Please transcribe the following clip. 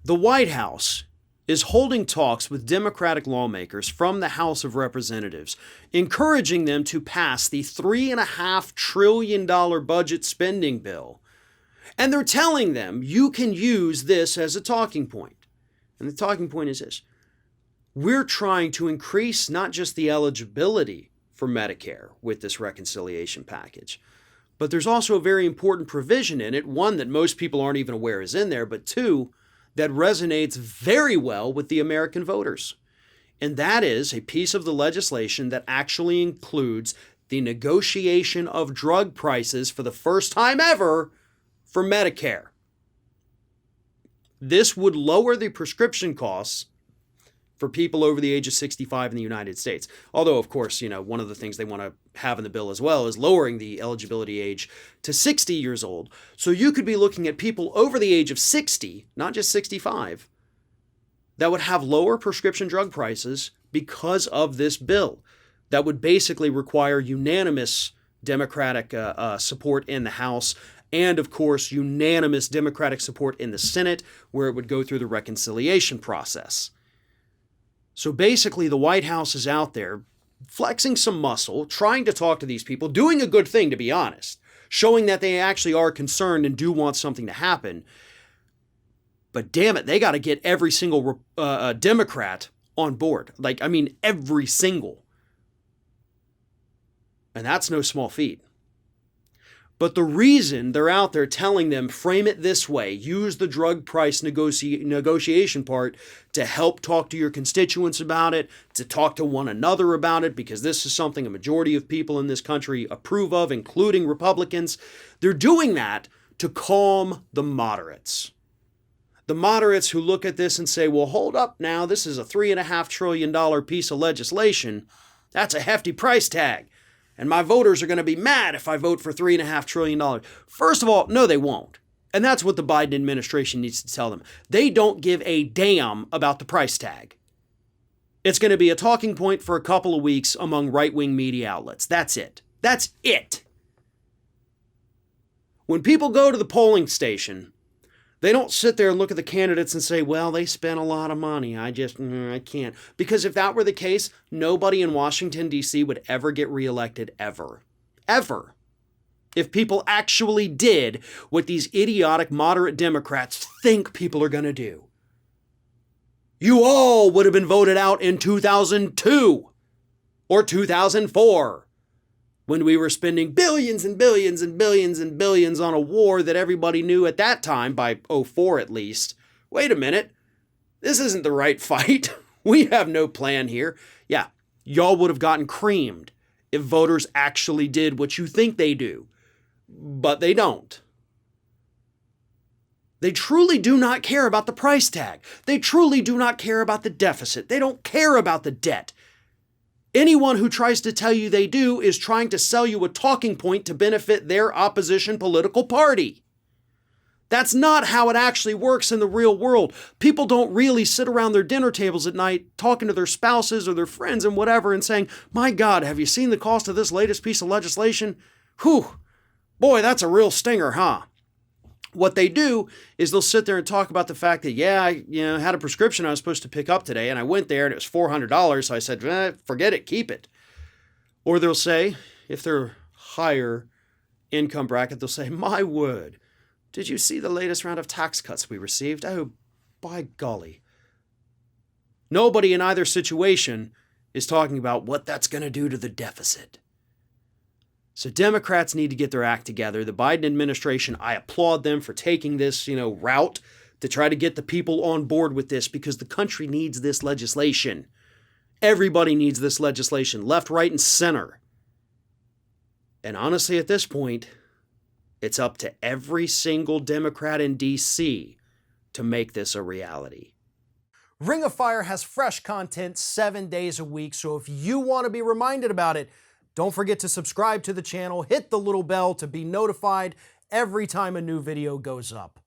The White House is holding talks with Democratic lawmakers from the House of Representatives, encouraging them to pass the $3.5 trillion budget spending bill. And they're telling them you can use this as a talking point. And the talking point is this: we're trying to increase not just the eligibility for Medicare with this reconciliation package, but there's also a very important provision in it, one that most people aren't even aware is in there, but two, that resonates very well with the American voters. And that is a piece of the legislation that actually includes the negotiation of drug prices for the first time ever for Medicare. This would lower the prescription costs for people over the age of 65 in the United States. Although, of course, one of the things they want to have in the bill as well is lowering the eligibility age to 60 years old. So you could be looking at people over the age of 60, not just 65, that would have lower prescription drug prices because of this bill. That would basically require unanimous Democratic support in the House and, of course, unanimous Democratic support in the Senate, where it would go through the reconciliation process. So basically, the White House is out there flexing some muscle, trying to talk to these people, doing a good thing, to be honest, showing that they actually are concerned and do want something to happen. But damn it, they got to get every single Democrat on board. Every single. And that's no small feat. But the reason they're out there telling them, frame it this way, use the drug price negotiation part to help talk to your constituents about it, to talk to one another about it, because this is something a majority of people in this country approve of, including Republicans. They're doing that to calm the moderates. The moderates who look at this and say, well, hold up now, this is a $3.5 trillion piece of legislation. That's a hefty price tag. And my voters are going to be mad if I vote for $3.5 trillion. First of all, no, they won't. And that's what the Biden administration needs to tell them. They don't give a damn about the price tag. It's going to be a talking point for a couple of weeks among right-wing media outlets. That's it. That's it. When people go to the polling station, they don't sit there and look at the candidates and say, well, they spent a lot of money. I can't. Because if that were the case, nobody in Washington, D.C. would ever get reelected ever. Ever. If people actually did what these idiotic moderate Democrats think people are going to do. You all would have been voted out in 2002 or 2004. When we were spending billions and billions and billions and billions on a war that everybody knew at that time, by 2004 at least, wait a minute, this isn't the right fight. We have no plan here. Yeah, y'all would have gotten creamed if voters actually did what you think they do. But they don't. They truly do not care about the price tag. They truly do not care about the deficit. They don't care about the debt. Anyone who tries to tell you they do is trying to sell you a talking point to benefit their opposition political party. That's not how it actually works in the real world. People don't really sit around their dinner tables at night talking to their spouses or their friends and whatever and saying, my God, have you seen the cost of this latest piece of legislation? Whew, boy, that's a real stinger, huh? What they do is they'll sit there and talk about the fact that, I had a prescription I was supposed to pick up today, and I went there and it was $400, so I said, forget it, keep it. Or they'll say, if they're higher income bracket, they'll say, my word, did you see the latest round of tax cuts we received? Oh, by golly. Nobody in either situation is talking about what that's going to do to the deficit. So Democrats need to get their act together. The Biden administration, I applaud them for taking this, route to try to get the people on board with this, because the country needs this legislation. Everybody needs this legislation, left, right, and center. And honestly, at this point, it's up to every single Democrat in D.C. to make this a reality. Ring of Fire has fresh content 7 days a week, so if you want to be reminded about it, don't forget to subscribe to the channel, hit the little bell to be notified every time a new video goes up.